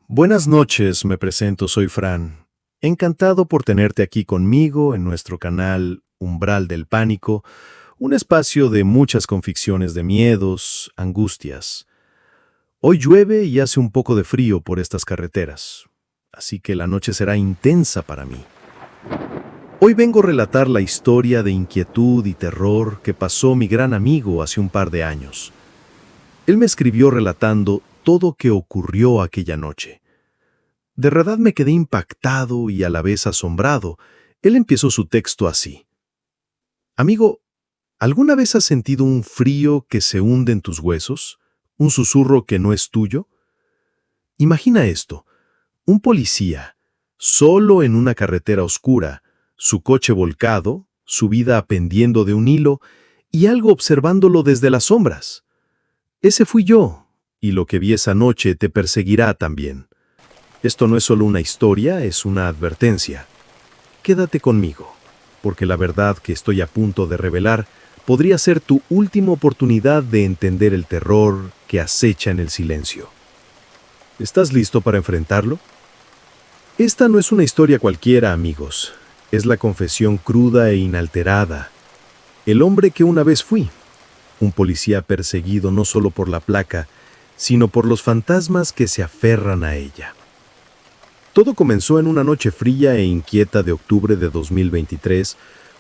Buenas noches, me presento, soy Fran. Encantado por tenerte aquí conmigo en nuestro canal Umbral del Pánico, un espacio de muchas conficciones de miedos, angustias. Hoy llueve y hace un poco de frío por estas carreteras, así que la noche será intensa para mí. Hoy vengo a relatar la historia de inquietud y terror que pasó mi gran amigo hace un par de años. Él me escribió relatando todo que ocurrió aquella noche. De verdad me quedé impactado y a la vez asombrado. Él empezó su texto así. Amigo, ¿alguna vez has sentido un frío que se hunde en tus huesos? ¿Un susurro que no es tuyo? Imagina esto, un policía, solo en una carretera oscura, su coche volcado, su vida pendiendo de un hilo y algo observándolo desde las sombras. Ese fui yo, y lo que vi esa noche te perseguirá también. Esto no es solo una historia, es una advertencia. Quédate conmigo, porque la verdad que estoy a punto de revelar podría ser tu última oportunidad de entender el terror que acecha en el silencio. ¿Estás listo para enfrentarlo? Esta no es una historia cualquiera, amigos. Es la confesión cruda e inalterada. El hombre que una vez fui. Un policía perseguido no solo por la placa, sino por los fantasmas que se aferran a ella. Todo comenzó en una noche fría e inquieta de octubre de 2023,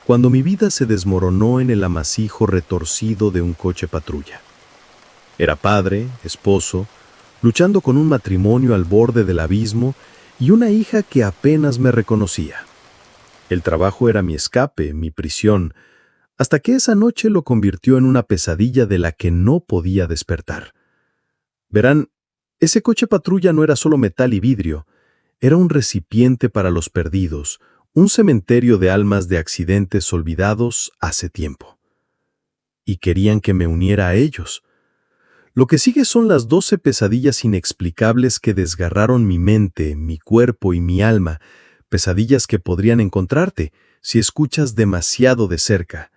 cuando mi vida se desmoronó en el amasijo retorcido de un coche patrulla. Era padre, esposo, luchando con un matrimonio al borde del abismo y una hija que apenas me reconocía. El trabajo era mi escape, mi prisión, hasta que esa noche lo convirtió en una pesadilla de la que no podía despertar. Verán, ese coche patrulla no era solo metal y vidrio, era un recipiente para los perdidos, un cementerio de almas de accidentes olvidados hace tiempo. Y querían que me uniera a ellos. Lo que sigue son las 12 pesadillas inexplicables que desgarraron mi mente, mi cuerpo y mi alma, pesadillas que podrían encontrarte si escuchas demasiado de cerca.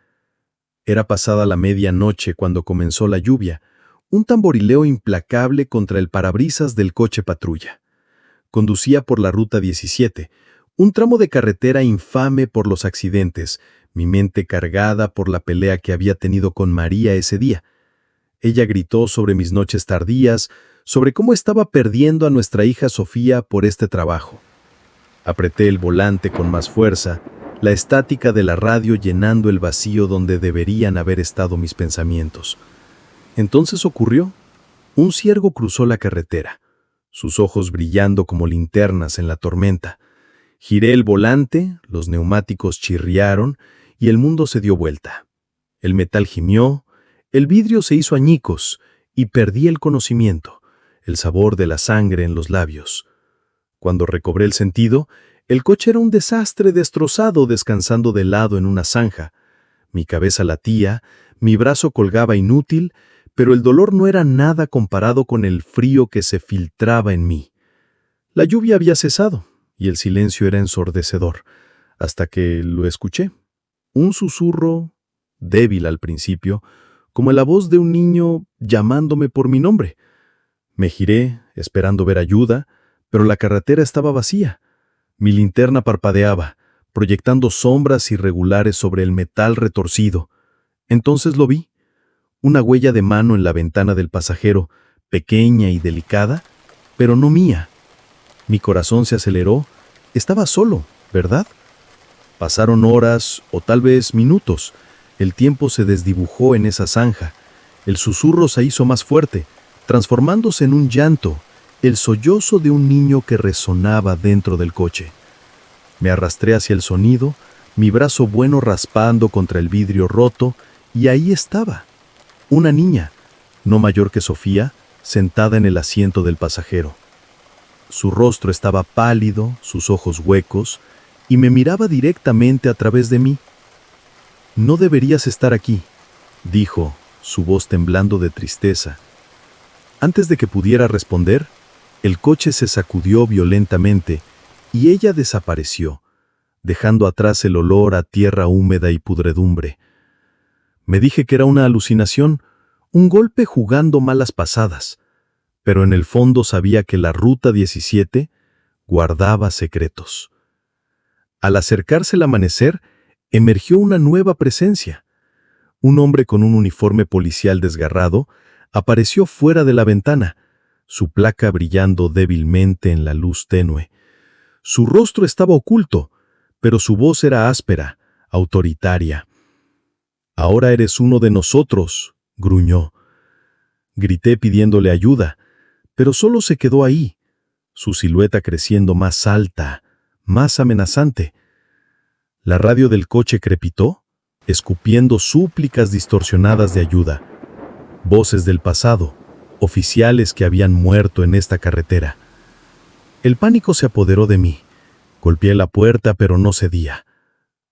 Era pasada la medianoche cuando comenzó la lluvia, un tamborileo implacable contra el parabrisas del coche patrulla. Conducía por la Ruta 17, un tramo de carretera infame por los accidentes, mi mente cargada por la pelea que había tenido con María ese día. Ella gritó sobre mis noches tardías, sobre cómo estaba perdiendo a nuestra hija Sofía por este trabajo. Apreté el volante con más fuerza, la estática de la radio llenando el vacío donde deberían haber estado mis pensamientos. Entonces ocurrió. Un ciervo cruzó la carretera, sus ojos brillando como linternas en la tormenta. Giré el volante, los neumáticos chirriaron y el mundo se dio vuelta. El metal gimió, el vidrio se hizo añicos y perdí el conocimiento, el sabor de la sangre en los labios. Cuando recobré el sentido, el coche era un desastre destrozado descansando de lado en una zanja. Mi cabeza latía, mi brazo colgaba inútil, pero el dolor no era nada comparado con el frío que se filtraba en mí. La lluvia había cesado y el silencio era ensordecedor, hasta que lo escuché. Un susurro, débil al principio, como la voz de un niño llamándome por mi nombre. Me giré, esperando ver ayuda, pero la carretera estaba vacía. Mi linterna parpadeaba, proyectando sombras irregulares sobre el metal retorcido. Entonces lo vi. Una huella de mano en la ventana del pasajero, pequeña y delicada, pero no mía. Mi corazón se aceleró. Estaba solo, ¿verdad? Pasaron horas o tal vez minutos. El tiempo se desdibujó en esa zanja. El susurro se hizo más fuerte, transformándose en un llanto, el sollozo de un niño que resonaba dentro del coche. Me arrastré hacia el sonido, mi brazo bueno raspando contra el vidrio roto, y ahí estaba. Una niña, no mayor que Sofía, sentada en el asiento del pasajero. Su rostro estaba pálido, sus ojos huecos, y me miraba directamente a través de mí. «No deberías estar aquí», dijo, su voz temblando de tristeza. Antes de que pudiera responder, el coche se sacudió violentamente y ella desapareció, dejando atrás el olor a tierra húmeda y pudredumbre. Me dije que era una alucinación, un golpe jugando malas pasadas, pero en el fondo sabía que la Ruta 17 guardaba secretos. Al acercarse el amanecer, emergió una nueva presencia. Un hombre con un uniforme policial desgarrado apareció fuera de la ventana, su placa brillando débilmente en la luz tenue. Su rostro estaba oculto, pero su voz era áspera, autoritaria. «Ahora eres uno de nosotros», gruñó. Grité pidiéndole ayuda, pero solo se quedó ahí, su silueta creciendo más alta, más amenazante. La radio del coche crepitó, escupiendo súplicas distorsionadas de ayuda. Voces del pasado, oficiales que habían muerto en esta carretera. El pánico se apoderó de mí. Golpeé la puerta, pero no cedía.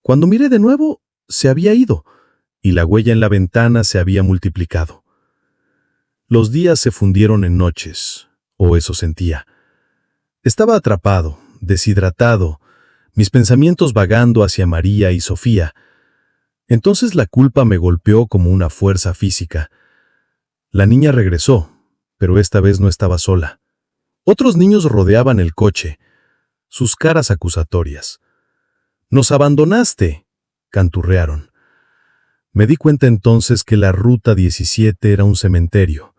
Cuando miré de nuevo, se había ido, y la huella en la ventana se había multiplicado. Los días se fundieron en noches, o eso sentía. Estaba atrapado, deshidratado, mis pensamientos vagando hacia María y Sofía. Entonces la culpa me golpeó como una fuerza física. La niña regresó, pero esta vez no estaba sola. Otros niños rodeaban el coche, sus caras acusatorias. «¡Nos abandonaste!», canturrearon. Me di cuenta entonces que la Ruta 17 era un cementerio,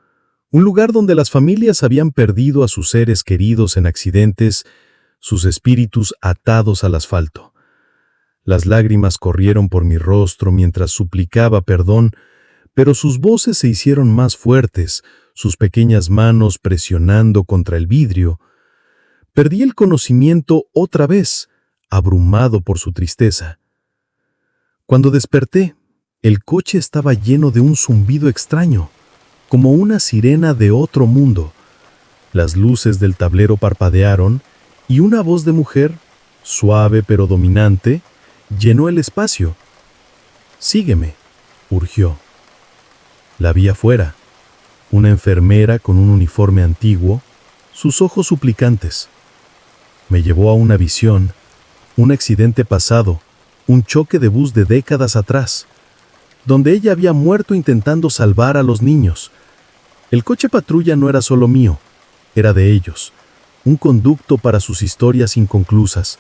un lugar donde las familias habían perdido a sus seres queridos en accidentes, sus espíritus atados al asfalto. Las lágrimas corrieron por mi rostro mientras suplicaba perdón, pero sus voces se hicieron más fuertes, sus pequeñas manos presionando contra el vidrio. Perdí el conocimiento otra vez, abrumado por su tristeza. Cuando desperté, el coche estaba lleno de un zumbido extraño, como una sirena de otro mundo. Las luces del tablero parpadearon y una voz de mujer, suave pero dominante, llenó el espacio. «Sígueme», urgió. La vi afuera, una enfermera con un uniforme antiguo, sus ojos suplicantes. Me llevó a una visión, un accidente pasado, un choque de bus de décadas atrás, donde ella había muerto intentando salvar a los niños. El coche patrulla no era solo mío, era de ellos, un conducto para sus historias inconclusas.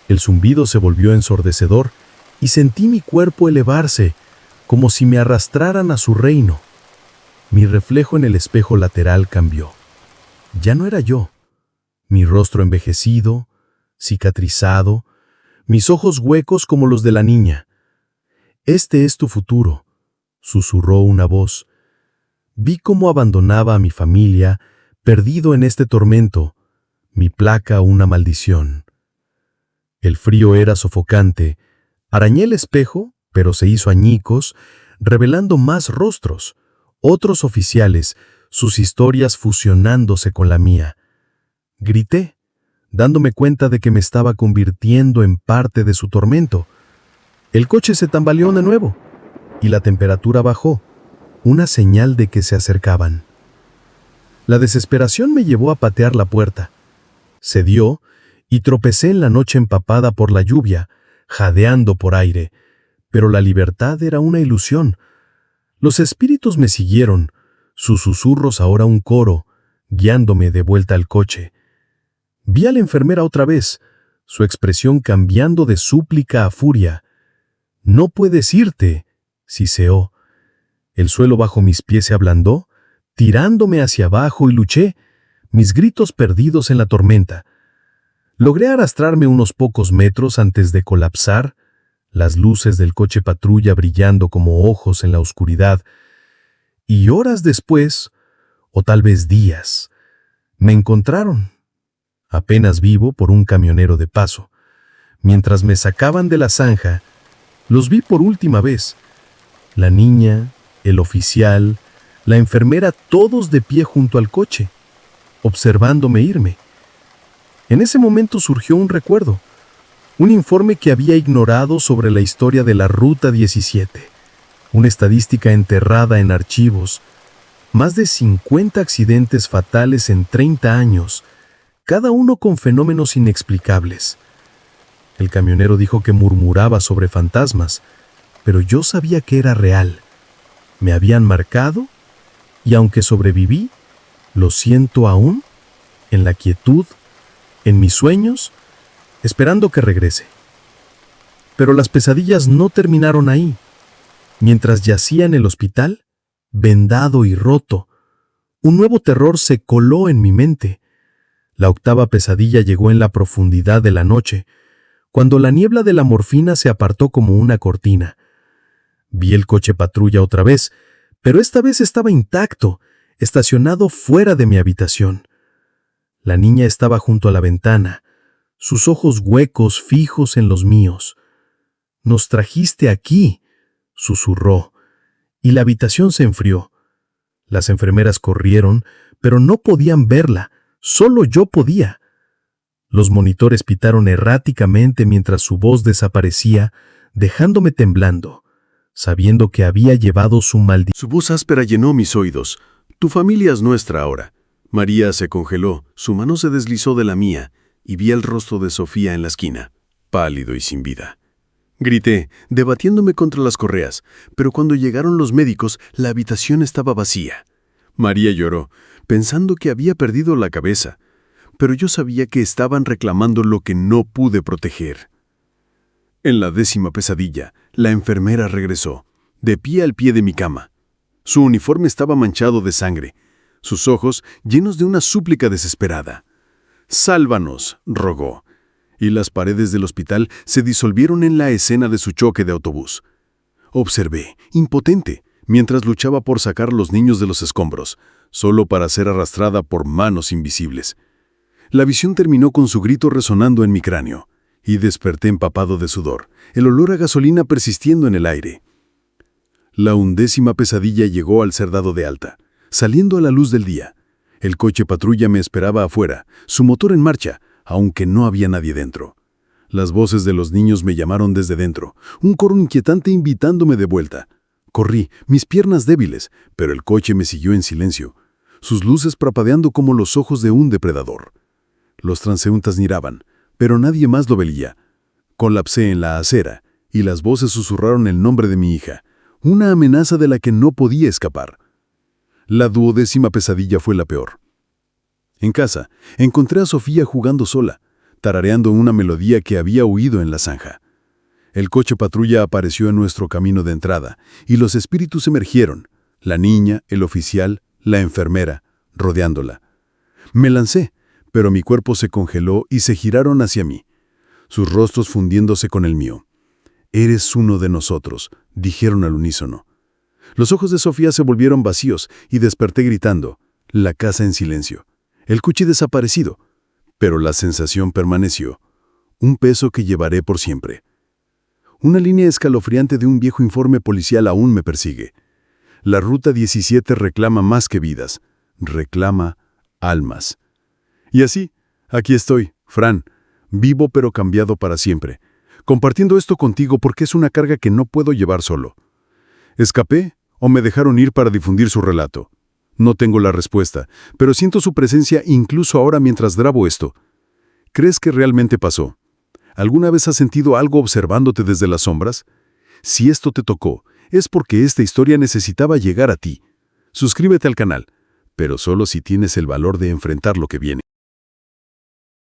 El zumbido se volvió ensordecedor y sentí mi cuerpo elevarse, como si me arrastraran a su reino. Mi reflejo en el espejo lateral cambió. Ya no era yo. Mi rostro envejecido, cicatrizado, mis ojos huecos como los de la niña. «Este es tu futuro», susurró una voz. Vi cómo abandonaba a mi familia, perdido en este tormento, mi placa una maldición. El frío era sofocante. Arañé el espejo, pero se hizo añicos, revelando más rostros, otros oficiales, sus historias fusionándose con la mía. Grité, dándome cuenta de que me estaba convirtiendo en parte de su tormento. El coche se tambaleó de nuevo, y la temperatura bajó, una señal de que se acercaban. La desesperación me llevó a patear la puerta. Cedió, y tropecé en la noche empapada por la lluvia, jadeando por aire, pero la libertad era una ilusión. Los espíritus me siguieron, sus susurros ahora un coro, guiándome de vuelta al coche. Vi a la enfermera otra vez, su expresión cambiando de súplica a furia. «No puedes irte», siseó. El suelo bajo mis pies se ablandó, tirándome hacia abajo y luché, mis gritos perdidos en la tormenta. Logré arrastrarme unos pocos metros antes de colapsar, las luces del coche patrulla brillando como ojos en la oscuridad. Y horas después, o tal vez días, me encontraron, apenas vivo por un camionero de paso. Mientras me sacaban de la zanja, los vi por última vez. La niña, el oficial, la enfermera, todos de pie junto al coche, observándome irme. En ese momento surgió un recuerdo, un informe que había ignorado sobre la historia de la Ruta 17, una estadística enterrada en archivos, más de 50 accidentes fatales en 30 años, cada uno con fenómenos inexplicables. El camionero dijo que murmuraba sobre fantasmas, pero yo sabía que era real. Me habían marcado, y aunque sobreviví, Lo siento aún, en la quietud, en mis sueños, esperando que regrese. Pero las pesadillas no terminaron ahí. Mientras yacía en el hospital, vendado y roto, un nuevo terror se coló en mi mente. La octava pesadilla llegó en la profundidad de la noche, cuando la niebla de la morfina se apartó como una cortina. Vi el coche patrulla otra vez, pero esta vez estaba intacto, estacionado fuera de mi habitación. La niña estaba junto a la ventana, sus ojos huecos fijos en los míos. «Nos trajiste aquí», susurró, y la habitación se enfrió. Las enfermeras corrieron, pero no podían verla, solo yo podía. Los monitores pitaron erráticamente mientras su voz desaparecía, dejándome temblando, sabiendo que había llevado su maldición. Su voz áspera llenó mis oídos. Tu familia es nuestra ahora. María se congeló, su mano se deslizó de la mía, y vi el rostro de Sofía en la esquina, pálido y sin vida. Grité, debatiéndome contra las correas, pero cuando llegaron los médicos, la habitación estaba vacía. María lloró, pensando que había perdido la cabeza, pero yo sabía que estaban reclamando lo que no pude proteger. En la 10ª pesadilla, la enfermera regresó, de pie al pie de mi cama. Su uniforme estaba manchado de sangre, sus ojos llenos de una súplica desesperada. «Sálvanos», rogó, y las paredes del hospital se disolvieron en la escena de su choque de autobús. Observé, impotente, mientras luchaba por sacar a los niños de los escombros, solo para ser arrastrada por manos invisibles. La visión terminó con su grito resonando en mi cráneo, y desperté empapado de sudor, el olor a gasolina persistiendo en el aire. La 11ª pesadilla llegó al ser dado de alta, saliendo a la luz del día. El coche patrulla me esperaba afuera, su motor en marcha, aunque no había nadie dentro. Las voces de los niños me llamaron desde dentro, un coro inquietante invitándome de vuelta. Corrí, mis piernas débiles, pero el coche me siguió en silencio, sus luces parpadeando como los ojos de un depredador. Los transeúntes miraban, pero nadie más lo veía. Colapsé en la acera, y las voces susurraron el nombre de mi hija, una amenaza de la que no podía escapar. La 12ª pesadilla fue la peor. En casa, encontré a Sofía jugando sola, tarareando una melodía que había oído en la zanja. El coche patrulla apareció en nuestro camino de entrada, y los espíritus emergieron, la niña, el oficial, la enfermera, rodeándola. Me lancé, pero mi cuerpo se congeló y se giraron hacia mí, sus rostros fundiéndose con el mío. «Eres uno de nosotros», dijeron al unísono. Los ojos de Sofía se volvieron vacíos y desperté gritando, la casa en silencio. El coche desaparecido, pero la sensación permaneció, un peso que llevaré por siempre. Una línea escalofriante de un viejo informe policial aún me persigue. La Ruta 17 reclama más que vidas, reclama almas. Y así, aquí estoy, Fran, vivo pero cambiado para siempre, compartiendo esto contigo porque es una carga que no puedo llevar solo. ¿Escapé o me dejaron ir para difundir su relato? No tengo la respuesta, pero siento su presencia incluso ahora mientras grabo esto. ¿Crees que realmente pasó? ¿Alguna vez has sentido algo observándote desde las sombras? Si esto te tocó, es porque esta historia necesitaba llegar a ti. Suscríbete al canal, pero solo si tienes el valor de enfrentar lo que viene.